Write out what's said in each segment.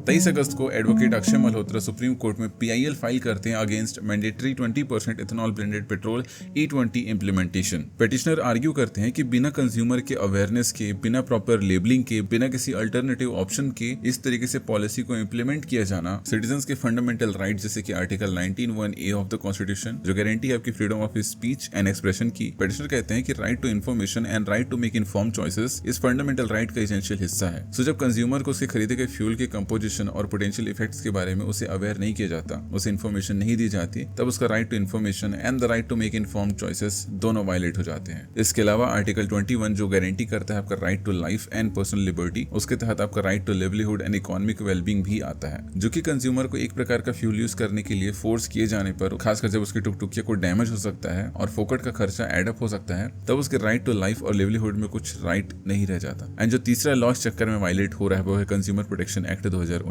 23 अगस्त को advocate Akshay Malhotra supreme court में PIL file करते हैं against mandatory 20% ethanol blended petrol E20 implementation. Petitioner argue करते हैं कि बिना कंज्यूमर के अवेयरनेस के, बिना प्रॉपर लेबलिंग के, बिना किसी अल्टरनेटिव ऑप्शन के इस तरीके से पॉलिसी को इम्प्लीमेंट किया जाना सिटीजंस के फंडामेंटल राइट जैसे कि article 19(1)(a) of the constitution जो गारंटी है आपकी freedom of speech and expression की। पिटिशनर कहते हैं कि right to information and right to make informed choices इस फंडामेंटल राइट का एसेंशियल हिस्सा है। सो जब कंज्यूमर को उसके खरीदे गए फ्यूल के कंपोजिशन और पोटेंशियल इफेक्ट्स के बारे में उसे अवेयर नहीं किया जाता, उसे इन्फॉर्मेशन नहीं दी जाती, तब उसका right to information and the right to make informed choices दोनों वायलेट हो जाते हैं। इसके अलावा आर्टिकल 21 जो गारंटी करता है आपका right to life and personal liberty, उसके तहत आपका right to livelihood and economic wellbeing भी आता है, जो कि कंज्यूमर को एक प्रकार का फ्यूल यूज करने के लिए फोर्स किए जाने पर, खासकर जब उसकी टुकटुकिया को डैमेज हो सकता है और फोकट का खर्चा एडअप हो सकता है, तब उसके राइट टू लाइफ और लिवलीहुड में कुछ राइट नहीं रह जाता। एंड जो तीसरा लॉ इस चक्कर में वायलेट हो रहा है वो है कंज्यूमर प्रोटेक्शन एक्ट 2019।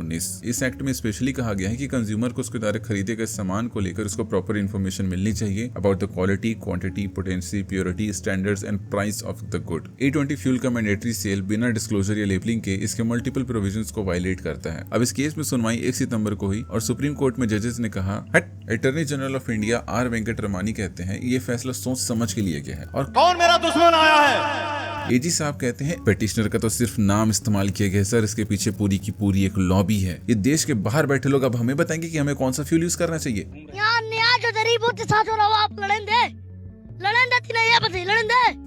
इस एक्ट में स्पेशली कहा गया है कि कंज्यूमर को उसके द्वारा खरीदे गए सामान को लेकर उसको प्रॉपर इन्फॉर्मेशन मिलनी चाहिए about the quality, quantity, potency, purity, standards and price of the good. E20 fuel का मैंडेटरी सेल बिना डिस्क्लोजर या लेबलिंग के इसके मल्टीपल प्रोविजंस को वायलेट करता है। अब इस केस में सुनवाई 1 सितंबर को हुई और सुप्रीम कोर्ट में जजेस ने कहा attorney general of India R Venkataramani कहते हैं ये फैसला सोच समझ के लिया गया है। और कौन मेरा दुश्मन आया है? AG साहब कहते हैं पिटिशनर का तो सिर्फ नाम इस्तेमाल किया गया सर, इसके पीछे पूरी की पूरी एक लॉबी है। ये देश के बाहर बैठे लोग अब हमें बताएंगे कि हमें कौन सा फ्यूल यूज करना चाहिए।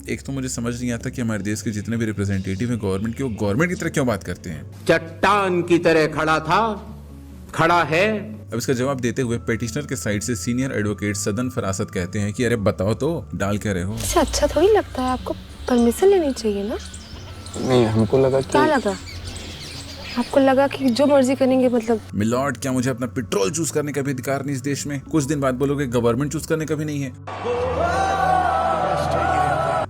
एक तो मुझे समझ नहीं आता कि हमारे देश के जितने भी रिप्रेजेंटेटिव हैं गवर्नमेंट के, वो गवर्नमेंट की तरह क्यों बात करते हैं। चट्टान की तरह खड़ा था, खड़ा है। अब इसका जवाब देते हुए पिटिशनर के साइड से सीनियर एडवोकेट सदन फरासत कहते हैं कि अरे बताओ तो डाल क्या रहे हो। इससे अच्छा थोड़ी लगता है, आपको परमिशन लेनी चाहिए ना। नहीं, हमको लगा कि क्या लगा? आपको लगा कि जो मर्जी करेंगे मतलब। मिलॉर्ड, क्या मुझे अपना पेट्रोल चूज करने का भी अधिकार नहीं इस देश में? कुछ दिन बाद बोलोगे गवर्नमेंट चूज करने का भी नहीं है।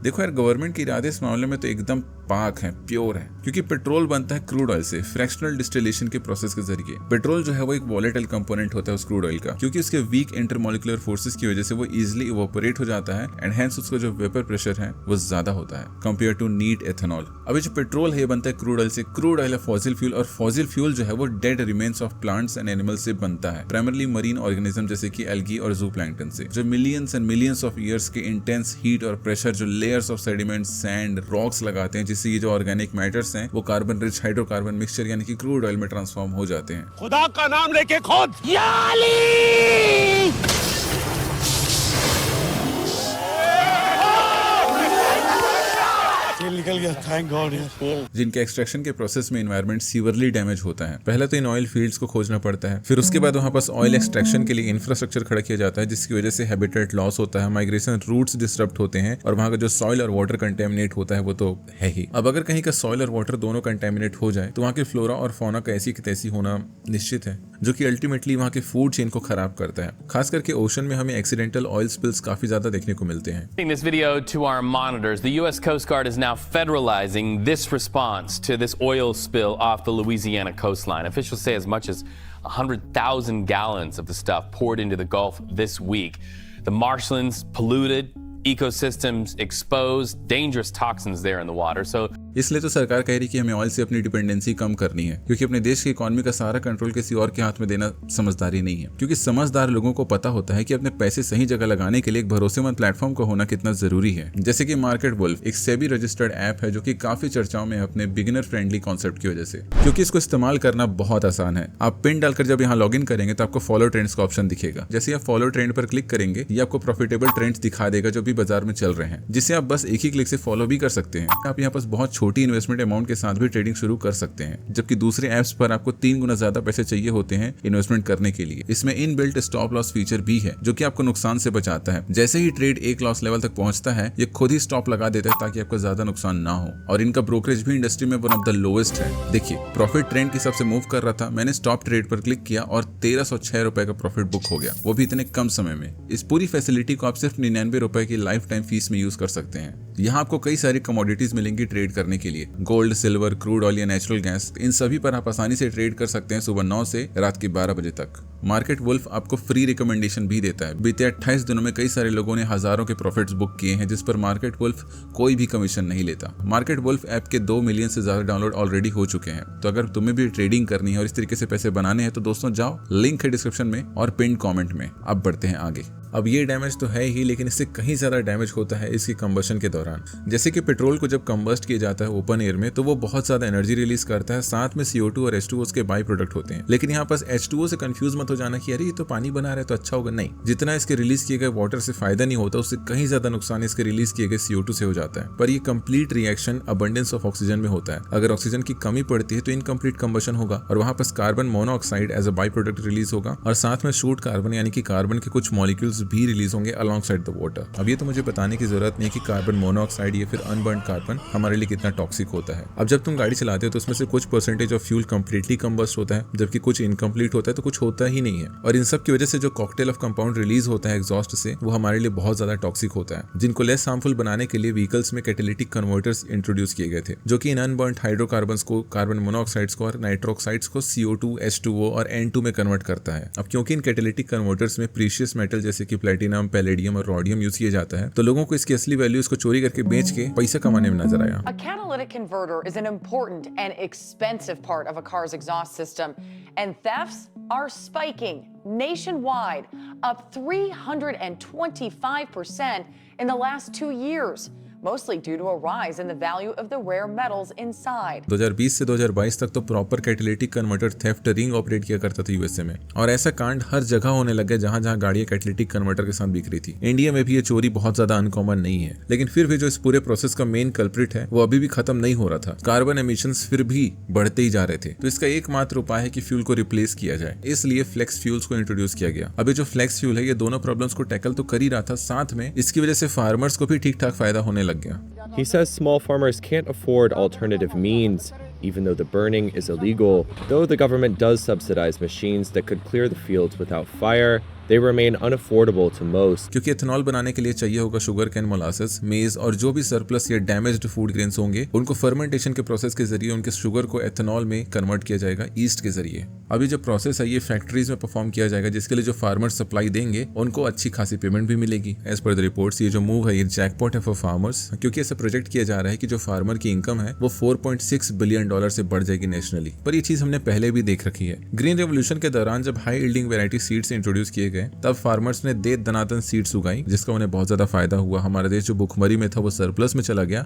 देखो यार, गवर्नमेंट के इरादे इस मामले में तो एकदम पाक है, प्योर है, क्योंकि पेट्रोल बनता है क्रूड ऑयल से फ्रैक्शनल डिस्टिलेशन के प्रोसेस के जरिए। पेट्रोल जो है वो एक वॉलेटाइल कंपोनेंट होता है उस क्रूड ऑयल का, क्योंकि उसके वीक इंटरमोलिकुलर फोर्सेस की वजह से वो इजिली इवोपरेट हो जाता है एंड हेंस उसका जो वेपर प्रेशर है वो ज्यादा होता है कंपेयर टू नीट एथेनॉल। अभी जो पेट्रोल है बनता है क्रूड ऑयल से। क्रूड ऑयल है फॉसिल फ्यूल, और फॉसिल फ्यूल जो है वो dead remains of plants and animals से बनता है, प्राइमरली मरीन ऑर्गेनिज्म जैसे कि एल्गी और ज़ूप्लैंक्टन से, जो millions and millions of years के इंटेंस हीट और प्रेशर, जो layers of sediment, sand, rocks लगाते हैं, जिससे ये जो ऑर्गेनिक मैटर्स हैं वो कार्बन रिच हाइड्रोकार्बन मिक्सचर यानी कि क्रूड ऑयल में ट्रांसफॉर्म हो जाते हैं। खुदा का नाम लेके खुद निकल गया, थैंक गॉड यार। जिनके एक्सट्रैक्शन के प्रोसेस में एनवायरनमेंट सीवरली डैमेज होता है। पहले तो इन ऑयल फील्ड्स को खोजना पड़ता है, फिर उसके बाद वहाँ पास ऑयल एक्सट्रैक्शन के लिए इंफ्रास्ट्रक्चर खड़ा किया जाता है, जिसकी वजह से हैबिटेट लॉस होता है, माइग्रेशन रूट्स डिसरप्ट होते हैं, और वहाँ का जो सॉइल और वाटर कंटेमिनेट होता है वो तो है ही। अब अगर कहीं का सॉइल और वाटर दोनों कंटेमिनेट हो जाए तो वहाँ के फ्लोरा और फौना का ऐसी की तैसी होना निश्चित है, जो कि अल्टीमेटली वहाँ के फूड चेन को खराब करता है। खास करके ओशन में हमें एक्सीडेंटल ऑयल स्पिल्स काफी ज्यादा देखने को मिलते हैं। In this video to our monitors, the U.S. Coast Guard is now federalizing this response to this oil spill off the Louisiana coastline. Officials say as much as 100,000 gallons of the stuff poured into the Gulf this week. The marshlands polluted, ecosystems exposed, dangerous toxins there in the water. So इसलिए तो सरकार कह रही कि हमें oil से अपनी dependency कम करनी है, क्योंकि अपने देश की इकोनॉमी का सारा कंट्रोल किसी और के हाथ में देना समझदारी नहीं है। क्योंकि समझदार लोगों को पता होता है कि अपने पैसे सही जगह लगाने के लिए एक भरोसेमंद प्लेटफॉर्म का होना कितना जरूरी है। जैसे कि मार्केट वुल्फ एक सेबी रजिस्टर्ड ऐप है, जो कि काफी चर्चाओं में है अपने बिगिनर फ्रेंडली कॉन्सेप्ट की वजह से, क्योंकि इसको इस्तेमाल करना बहुत आसान है। आप पिन डालकर जब यहाँ लॉग इन करेंगे तो आपको फॉलो ट्रेंड्स का ऑप्शन दिखेगा। जैसे आप फॉलो ट्रेंड पर क्लिक करेंगे, ये आपको प्रॉफिटेबल ट्रेंड्स दिखा देगा जो भी बाजार में चल रहे हैं, जिसे आप बस एक ही क्लिक से फॉलो भी कर सकते हैं। आप यहाँ पास बहुत छोटी इन्वेस्टमेंट अमाउंट के साथ भी ट्रेडिंग शुरू कर सकते हैं, जबकि दूसरे ऐप्स पर आपको 3 गुना ज्यादा पैसे चाहिए होते हैं इन्वेस्टमेंट करने के लिए। इसमें इनबिल्ट स्टॉप लॉस फीचर भी है, जो कि आपको नुकसान से बचाता है। जैसे ही ट्रेड एक लॉस लेवल तक पहुंचता है, ये खुद ही स्टॉप लगा देता है ताकि आपको ज्यादा नुकसान ना हो, और इनका ब्रोकरेज भी इंडस्ट्री में वन ऑफ द लोएस्ट है। देखिए, प्रॉफिट ट्रेंड के हिसाब से मूव कर रहा था, मैंने स्टॉप ट्रेड पर क्लिक किया और 1306 रुपए का प्रॉफिट बुक हो गया, वो भी इतने कम समय में। इस पूरी फैसिलिटी को आप सिर्फ 99 रुपए की लाइफ टाइम फीस में यूज कर सकते हैं। यहाँ आपको कई सारी कमोडिटीज मिलेंगी ट्रेड करने करने के लिए। गोल्ड, सिल्वर, क्रूड ऑयल या नेचुरल गैस, इन सभी पर आप आसानी से ट्रेड कर सकते हैं सुबह 9 से रात के 12 बजे तक। मार्केट वुल्फ आपको फ्री रिकमेंडेशन भी देता है। बीते 28 दिनों में कई सारे लोगों ने हजारों के प्रॉफिट्स बुक किए हैं, जिस पर मार्केट वुल्फ कोई भी कमीशन नहीं लेता। मार्केट वुल्फ ऐप के 2 मिलियन से ज्यादा डाउनलोड ऑलरेडी हो चुके हैं। तो अगर तुम्हें भी ट्रेडिंग करनी है और इस तरीके से पैसे बनाने हैं तो दोस्तों जाओ, लिंक है डिस्क्रिप्शन में और पिन कमेंट में। अब बढ़ते हैं आगे। अब ये डैमेज तो है ही, लेकिन इससे कहीं ज्यादा डैमेज होता है इसकी कंबशन के दौरान। जैसे कि पेट्रोल को जब कंबस्ट किया जाता है ओपन एयर में तो वो बहुत ज्यादा एनर्जी रिलीज करता है, साथ में CO2 और H2O उसके बाई प्रोडक्ट होते हैं। लेकिन यहाँ पास H2O से कंफ्यूज मत हो जाना कि अरे ये तो पानी बना रहा है तो अच्छा होगा, नहीं। जितना इसके रिलीज किए गए वाटर से फायदा नहीं होता, उससे कहीं ज्यादा नुकसान इसके रिलीज किए गए CO2 से हो जाता है। पर ये complete reaction abundance of oxygen में होता है। अगर ऑक्सीजन की कमी पड़ती है तो इनकम्प्लीट कंबशन होगा और वहां पर carbon monoxide as a by product release होगा और साथ में शूट कार्बन यानी कि कार्बन के कुछ मॉलिक्यूल्स भी रिलीज होंगे alongside the water। अब ये तो मुझे बताने की जरूरत नहीं है कि कार्बन मोनोऑक्साइड या फिर अनबर्न कार्बन हमारे लिए कितना टॉक्सिक होता है। अब जब तुम गाड़ी चलाते हो तो उसमें से कुछ percentage of fuel completely combust होता है, जबकि कुछ इनकम्प्लीट होता है तो कुछ होता ही नहीं है। और इन सब की वजह से जो कॉकटेल ऑफ कंपाउंड रिलीज होता है एग्जॉस्ट से, वो हमारे लिए बहुत ज्यादा टॉक्सिक होता है, जिनको लेस हार्मफुल बनाने के लिए व्हीकल्स में कैटालिटिक कन्वर्टर्स इंट्रोड्यूस किए गए थे, जो कि इन अनबर्न हाइड्रोकार्बन्स को, कार्बन मोनोऑक्साइड्स को और नाइट्रोक्साइड्स को CO2, H2O और N2 में कन्वर्ट करता है। अब क्योंकि इन कैटालिटिक कन्वर्टर्स में प्रीशियस मेटल जैसे कि प्लेटिनम, पैलेडियम और रोडियम यूज किया जाता है, तो लोगों को इसकी असली वैल्यू इसको चोरी करके बेच के पैसा कमाने में नजर आया। A catalytic converter is an important and expensive part of a car's exhaust system, and thefts are spiking nationwide, up 325% in the last 2 years. Mostly due to a rise in the value of the rare metals inside. 2020 से 2022 तक तो proper catalytic converter theft ring operate किया करता था USA में, और ऐसा कांड हर जगह होने लगा जहां जहां गाड़ियां कैटालिटिक कन्वर्टर के साथ बिक रही थी। इंडिया में भी ये चोरी बहुत ज्यादा अनकॉमन नहीं है, लेकिन फिर भी जो इस पूरे प्रोसेस का मेन कल्प्रिट है वो अभी भी खत्म नहीं हो रहा था। कार्बन एमिशंस फिर भी बढ़ते ही जा रहे थे, तो इसका एकमात्र उपाय है कि फ्यूल को रिप्लेस किया जाए। इसलिए फ्लेक्स फ्यूल्स को इंट्रोड्यूस किया गया। अभी जो फ्लेक्स फ्यूल है ये दोनों प्रॉब्लम्स को टैकल तो कर ही रहा था, साथ में इसकी वजह से फार्मर्स को भी ठीक ठाक फायदा होने लग गया। He says small farmers can't afford alternative means, even though the burning is illegal. Though the government does subsidize machines that could clear the fields without fire, they remain unaffordable to most. क्योंकि ethanol बनाने के लिए चाहिए होगा sugar cane, molasses, मेज और जो भी सरप्लस या डैमेज्ड फूड ग्रेन्स होंगे, उनको फर्मेंटेशन के प्रोसेस के जरिए उनके शुगर को एथेनॉल में कन्वर्ट किया जाएगा ईस्ट के जरिए। अभी जो प्रोसेस है ये फैक्ट्रीज में परफॉर्म किया जाएगा, जिसके लिए जो फार्मर्स सप्लाई देंगे उनको अच्छी खासी पेमेंट भी मिलेगी। एज पर द रिपोर्ट्स ये जो मूव है ये जैकपॉट है फॉर फार्मर्स, क्योंकि ऐसा प्रोजेक्ट किया जा रहा है कि जो फार्मर की इनकम है वो $4.6 बिलियन से बढ़ जाएगी नेशनली। पर ये चीज हमने पहले भी देख रखी है। ग्रीन रेवोल्यूशन के दौरान जब high yielding variety seeds introduce किए गए, तब फार्मर्स ने दे दनादन सीड्स उगाई, जिसका उन्हें बहुत ज्यादा फायदा हुआ। हमारा देश जो भुखमरी में था वो सरप्लस में चला गया,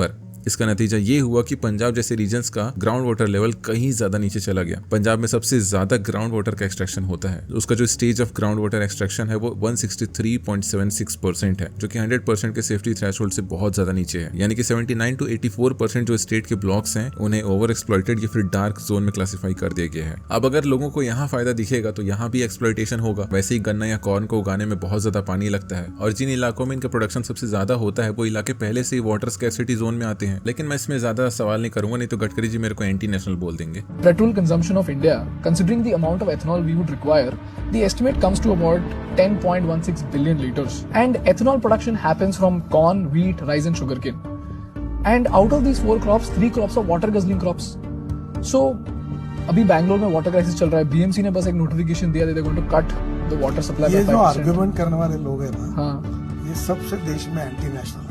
पर इसका नतीजा ये हुआ कि पंजाब जैसे रीजन्स का ग्राउंड वाटर लेवल कहीं ज्यादा नीचे चला गया। पंजाब में सबसे ज्यादा ग्राउंड वाटर का एक्सट्रैक्शन होता है। उसका जो stage of ground water extraction है वो 163.76% है, जो कि 100% के सेफ्टी थ्रेशोल्ड से बहुत ज्यादा नीचे है। यानी कि 79 to 84% जो स्टेट के ब्लॉक्स हैं उन्हें ओवर एक्सप्लॉइटेड या फिर डार्क जोन में क्लासिफाई कर दिया गया है। अब अगर लोगों को यहाँ फायदा दिखेगा तो यहाँ भी एक्सप्लॉइटेशन होगा। वैसे ही गन्ना या कॉर्न को उगाने में बहुत ज्यादा पानी लगता है, और जिन इलाकों में इनका प्रोडक्शन सबसे ज्यादा होता है वो इलाके पहले से ही वाटर स्कैर्सिटी जोन में आते हैं। लेकिन मैं इसमें ज्यादा सवाल नहीं करूंगा, नहीं तो गडकरी जी मेरे को एंटी नेशनल बोल देंगे। Petrol consumption of India, considering the amount of ethanol we would require, the estimate comes to about 10.16 billion liters. And ethanol production happens from corn, wheat, rice and sugarcane. And out of these 4 crops, 3 crops are water guzzling crops. So अभी बैंगलोर में water crisis चल रहा है। BMC ने बस एक notification दिया, they're going to cut the water supply by 5%. ये जो आर्गुमेंट करने वाले लोग हैं ना, हाँ, ये सबसे देश में एंटी नेशनल है।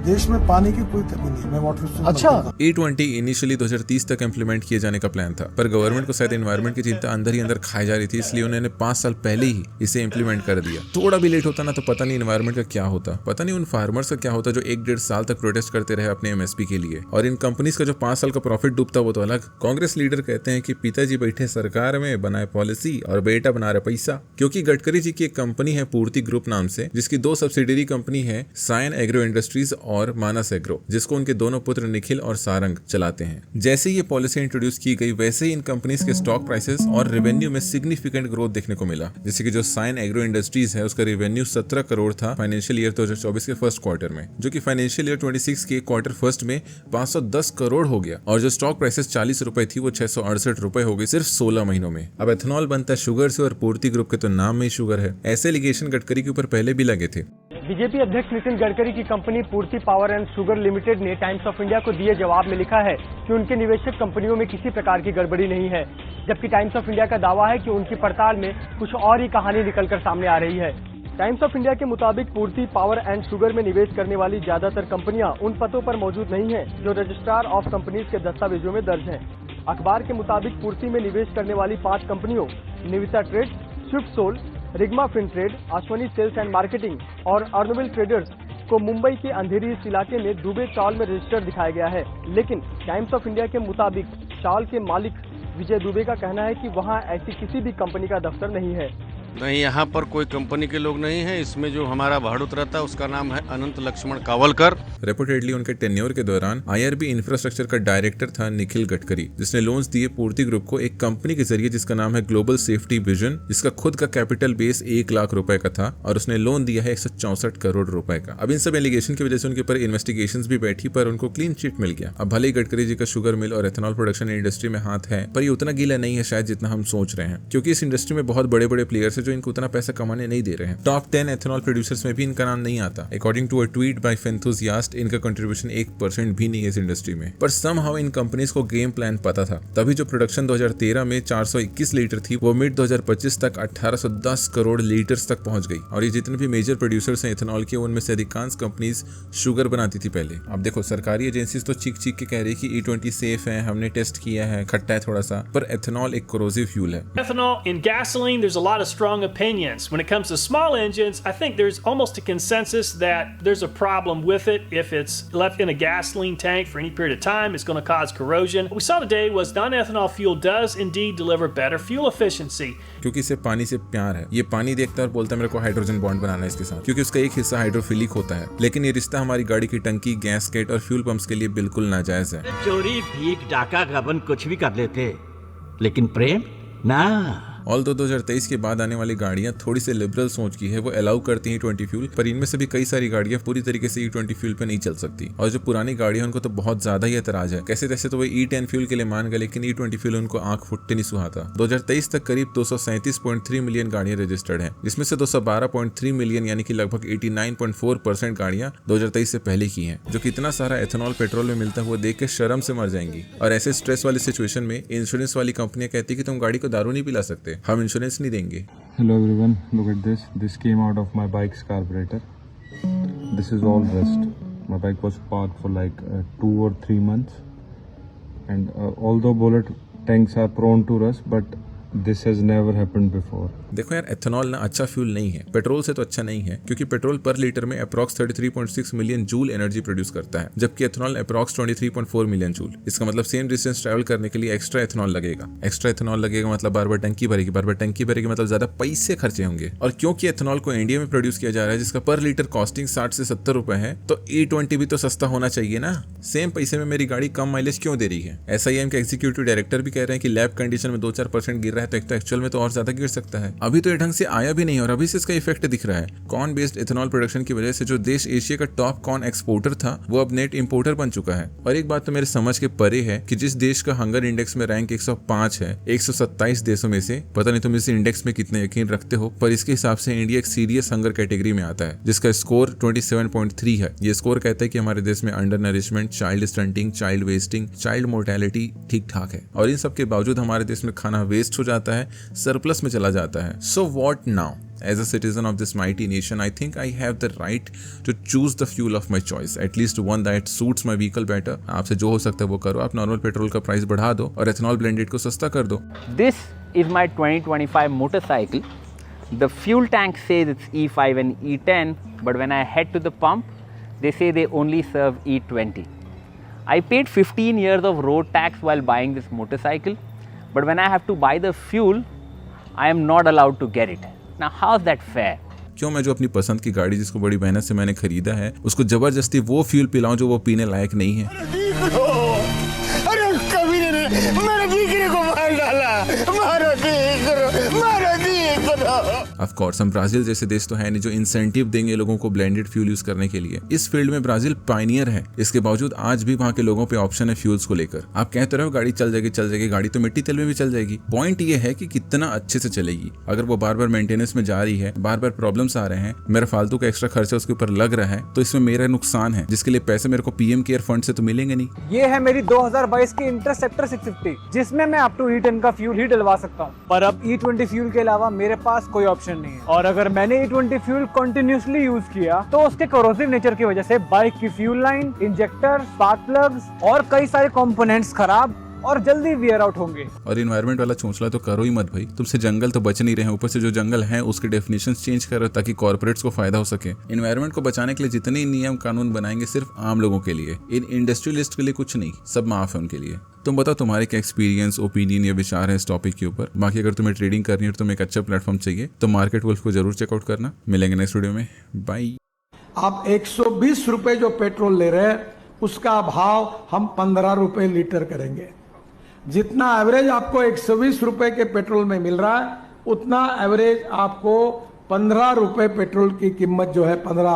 देश में पानी की कोई कमी नहीं है। मैं वाटर अच्छा। E20 इनिशियली 2030 तक इम्प्लीमेंट किए जाने का प्लान था, पर गवर्नमेंट को शायद एनवायरमेंट की चिंता अंदर ही अंदर खाई जा रही थी, इसलिए उन्होंने 5 साल पहले ही इसे इम्प्लीमेंट कर दिया। थोड़ा भी लेट होता ना तो पता नहीं एनवायरमेंट का क्या होता, पता नहीं उन फार्मर्स का क्या होता जो 1-1.5 साल तक प्रोटेस्ट करते रहे अपने MSP के लिए। और इन कंपनीज का जो 5 साल का प्रॉफिट डूबता वो तो अलग। कांग्रेस लीडर कहते हैं कि पिताजी बैठे सरकार में, बनाए पॉलिसी और बेटा बना रहे पैसा। क्योंकि गडकरी जी की एक कंपनी है पूर्ति ग्रुप नाम से, जिसकी 2 सब्सिडरी कंपनी है, सायन एग्रो इंडस्ट्रीज और मानस एग्रो, जिसको उनके दोनों पुत्र निखिल और सारंग चलाते हैं। जैसे ही ये पॉलिसी इंट्रोड्यूस की गई, वैसे ही इन कंपनीज के स्टॉक प्राइसेस और रेवेन्यू में सिग्निफिकेंट ग्रोथ देखने को मिला। जैसे कि जो साइन एग्रो इंडस्ट्रीज है उसका रेवेन्यू 17 करोड़ था फाइनेंशियल ईयर 2024 के फर्स्ट क्वार्टर में, जो कि फाइनेंशियल ईयर 26 के क्वार्टर फर्स्ट में 510 करोड़ हो गया। और जो स्टॉक प्राइसेस 40 रुपए थी वो 668 रुपए हो गई सिर्फ 16 महीनों में। अब एथेनॉल बनता है शुगर से, और पूर्ति ग्रुप के तो नाम में ही शुगर है। ऐसे एलिगेशन गडकरी के ऊपर पहले भी लगे थे। बीजेपी अध्यक्ष नितिन गडकरी की कंपनी पूर्ति पावर एंड शुगर लिमिटेड ने टाइम्स ऑफ इंडिया को दिए जवाब में लिखा है कि उनके निवेशक कंपनियों में किसी प्रकार की गड़बड़ी नहीं है, जबकि टाइम्स ऑफ इंडिया का दावा है कि उनकी पड़ताल में कुछ और ही कहानी निकलकर सामने आ रही है। टाइम्स ऑफ इंडिया के मुताबिक पूर्ति पावर एंड शुगर में निवेश करने वाली ज्यादातर कंपनियां उन पदों पर मौजूद नहीं हैं जो रजिस्ट्रार ऑफ कंपनीज के दस्तावेजों में दर्ज हैं। अखबार के मुताबिक पूर्ति में निवेश करने वाली 5 कंपनियों Nivita Trades, Swift Soul, Rigma Fin Trade, Ashwani Sales and Marketing और अर्नविल ट्रेडर्स को मुंबई के अंधेरी इस इलाके में दुबे चावल में रजिस्टर्ड दिखाया गया है। लेकिन टाइम्स ऑफ इंडिया के मुताबिक चावल के मालिक विजय दुबे का कहना है कि वहां ऐसी किसी भी कंपनी का दफ्तर नहीं है। नहीं, यहाँ पर कोई कंपनी के लोग नहीं है। इसमें जो हमारा भाड़ुत रहता है उसका नाम है अनंत लक्ष्मण कावलकर। रेपुटेडली उनके टेन्योर के दौरान आईआरबी इंफ्रास्ट्रक्चर का डायरेक्टर था निखिल गडकरी, जिसने लोन्स दिए पूर्ति ग्रुप को एक कंपनी के जरिए जिसका नाम है ग्लोबल सेफ्टी विजन, जिसका खुद का कैपिटल बेस 1 लाख रुपए का था और उसने लोन दिया है 164 करोड़ रुपए का। अब इन सब एलिगेशन की वजह से उनके ऊपर इन्वेस्टिगेशंस भी बैठी, पर उनको क्लीन चिट मिल गया। अब भले ही गडकरी जी का शुगर मिल और एथेनॉल प्रोडक्शन इंडस्ट्री में हाथ है, पर ये उतना गीला नहीं है शायद जितना हम सोच रहे हैं, क्योंकि इस इंडस्ट्री में बहुत बड़े बड़े प्लेयर्स है जो इनको उतना पैसा कमाने नहीं दे रहे हैं। टॉप 10 एथेनॉल प्रोड्यूसर्स में भी इनका नाम नहीं आता। According to a tweet by fenthusiast, इनका कंट्रीब्यूशन 1% भी नहीं है इस इंडस्ट्री में। पर समहाउ इन कंपनीज को गेम प्लान पता था, तभी जो प्रोडक्शन 2013 में 421 लीटर थी वो मिड 2025 तक 1810 करोड़ लीटर्स तक पहुंच गई। और ये जितने भी मेजर प्रोड्यूसर्स हैं एथेनॉल के, उनमें से अधिकांश कंपनीज शुगर बनाती थी पहले। अब देखो, सरकारी एजेंसीज तो चीख चीख के कह रही कि E20 सेफ है, हमने टेस्ट किया है, खट्टा है थोड़ा सा, पर एथेनॉल एक कोरोसिव फ्यूल है। Ethanol in gasoline, there's a lot of strong opinions. When it comes to small engines, I think there's almost a consensus that there's a problem with it. If it's left in a gasoline tank for any period of time, it's going to cause corrosion. What we saw today was non-ethanol fuel does indeed deliver better fuel efficiency. क्योंकि इसे पानी से प्यार है। ये पानी देखता है और बोलता है मेरे को हाइड्रोजन बॉन्ड बनाना है इसके साथ, क्योंकि उसका एक हिस्सा हाइड्रोफिलिक होता है। लेकिन ये रिश्ता हमारी गाड़ी की टंकी, गैसकेट और फ्यूल पंप्स के लिए बिल्कुल नाजायज है। चोरी, भीख, डाका, गबन कुछ भी कर लेते, लेकिन प्रेम ना। ऑल्दो 2023 के बाद आने वाली गाड़ियां थोड़ी सी लिबरल सोच की है, वो अलाउ करती हैं E20 फ्यूल, पर इनमें से भी कई सारी गाड़ियां पूरी तरीके से E20 फ्यूल पे नहीं चल सकती। और जो पुरानी गाड़ियां उनको तो बहुत ज्यादा ही एतराज है। कैसे तैसे तो वो E10 फ्यूल के लिए मान गए, लेकिन E20 फ्यूल उनको आंख फुटते नहीं सुहाता। 2023 तक करीब 237.3 मिलियन गाड़ियां रजिस्टर्ड हैं, जिसमें से 212.3 मिलियन यानी कि लगभग 89.4% गाड़ियां 2023 से पहले की हैं। जो कितना सारा एथेनॉल पेट्रोल में मिलता है वो देख के शर्म से मर जाएंगी। और ऐसे स्ट्रेस वाली सिचुएशन में इंश्योरेंस वाली कंपनियां कहती कि तुम गाड़ी को दारू नहीं पिला सकते, हम इंश्योरेंस नहीं देंगे। Hello everyone, look at this. This came out of my bike's carburetor. This is all rust. My bike was parked for like 2 or 3 months, and although bullet tanks are prone to rust, but this has never happened before. देखो यार, ethanol ना अच्छा fuel नहीं है, petrol से तो अच्छा नहीं है, क्योंकि पेट्रोल पर लीटर में approx 33.6 million joule energy produce करता है, जबकि एथेनॉल अप्रॉक्स 23.4 मिलियन जूल। इसका मतलब सेम डिस्टेंस ट्रैवल करने के लिए एक्स्ट्रा एथेनॉल लगेगा। एक्स्ट्रा एथेनॉल लगेगा मतलब बार बार टंकी भरेगी, बार बार टंकी भरेगी मतलब ज्यादा पैसे खर्चे होंगे। और क्योंकि एथेनॉल को इंडिया में प्रोड्यूस किया जा रहा है जिसका पर लीटर कॉस्टिंग 60 से 70 रुपए है, तो E20 भी तो सस्ता होना चाहिए ना। सेम पैसे में मेरी गाड़ी कम माइलेज क्यों दे रही है? SIAM के एग्जीक्यूटिव डायरेक्टर भी कह रहे हैं कि लैब कंडीशन में 2-4% गिर रहा है, तो एक तो एक्चुअल में तो और ज्यादा गिर सकता है। अभी तो ये ढंग से आया भी नहीं और अभी से इसका इफेक्ट दिख रहा है। कॉर्न बेस्ड एथेनॉल प्रोडक्शन की वजह से जो देश एशिया का टॉप कॉर्न एक्सपोर्टर था वो अब नेट इंपोर्टर बन चुका है। और एक बात तो मेरे समझ के परे है कि जिस देश का हंगर इंडेक्स में रैंक 105 है 127 देशों में से, पता नहीं तुम इस इंडेक्स में कितने यकीन रखते हो, पर इसके हिसाब से इंडिया एक सीरियस हंगर कैटेगरी में आता है जिसका स्कोर 27.3 है। ये स्कोर कहता है कि हमारे देश में under nourishment, child stunting, child wasting, child mortality ठीक ठाक है। और इन सब के बावजूद हमारे देश में खाना वेस्ट हो जाता है, सरप्लस में चला जाता है। So what now? As a citizen of this mighty nation, I think I have the right to choose the fuel of my choice, at least one that suits my vehicle better. आपसे जो हो सकता है वो करो। आप normal petrol का price बढ़ा दो और एथेनॉल ब्लेंडेड को सस्ता कर दो। This is my 2025 motorcycle. The fuel tank says it's E5 and E10, but when I head to the pump, they say they only serve E20. I paid 15 years of road tax while buying this motorcycle, but when I have to buy the fuel, I am not allowed to get it. Now, how's that fair? क्यों मैं जो अपनी पसंद की गाड़ी जिसको बड़ी मेहनत से मैंने खरीदा है उसको जबरदस्ती वो फ्यूल पिलाऊं जो वो पीने लायक नहीं है? अरे कभी ने मेरे दीकरे को मार डाला, मारो दीकरो, मारो दीकरो। ऑफ कोर्स हम ब्राजील जैसे देश तो है नहीं जो इंसेंटिव देंगे लोगों को ब्लेंडेड फ्यूल यूज करने के लिए। इस फील्ड में ब्राजील पायनियर है। इसके बावजूद आज भी वहाँ के लोगों पे ऑप्शन है फ्यूल्स को लेकर। आप कहते रहो गाड़ी चल जाएगी, गाड़ी तो मिट्टी तेल में भी चल जाएगी। पॉइंट ये है कि कितना अच्छे से चलेगी। अगर वो बार बार मेंटेनेंस में जा रही है, बार बार प्रॉब्लम्स आ रहे हैं, मेरा फालतू का एक्स्ट्रा खर्चा उसके ऊपर लग रहा है, तो इसमें मेरा नुकसान है, जिसके लिए पैसे मेरे को पीएम केयर फंड से तो मिलेंगे नहीं। ये है मेरी 2022 की इंटरसेप्टर 650, जिसमें मैं अप टू E10 का फ्यूल ही डलवा सकता हूँ। पर अब E20 फ्यूल के अलावा मेरे पास कोई ऑप्शन नहीं है। और अगर मैंने E20 फ्यूल कंटिन्यूसली यूज किया तो उसके कोरोसिव नेचर की वजह से बाइक की fuel line, injector, spark plugs और कई सारे कंपोनेंट्स खराब और जल्दी वियर आउट होंगे। और इन्वायरमेंट वाला चोंचला तो करो ही मत भाई। तुमसे जंगल तो बच नहीं रहे हैं, ऊपर से जो जंगल है उसके डेफिनेशंस चेंज करो ताकि कॉर्पोरेट्स को फायदा हो सके। इन्वायरमेंट को बचाने के लिए जितने नियम कानून बनाएंगे सिर्फ आम लोगों के लिए, इन इंडस्ट्रियलिस्ट के लिए कुछ नहीं, सब माफ है उनके लिए। तुम बताओ तुम्हारे क्या एक्सपीरियंस, ओपिनियन या विचार है इस टॉपिक के ऊपर। बाकी अगर तुम्हें ट्रेडिंग करनी है तो तुम्हें एक अच्छा प्लेटफॉर्म चाहिए तो मार्केट वुल्फ को जरूर चेकआउट करना। मिलेंगे नेक्स्ट वीडियो में, बाय। आप 120 रुपए जो पेट्रोल ले रहे हैं उसका भाव हम 15 रुपए लीटर करेंगे। जितना एवरेज आपको 120 रुपए के पेट्रोल में मिल रहा है उतना एवरेज आपको 15 रुपए पेट्रोल की कीमत जो है 15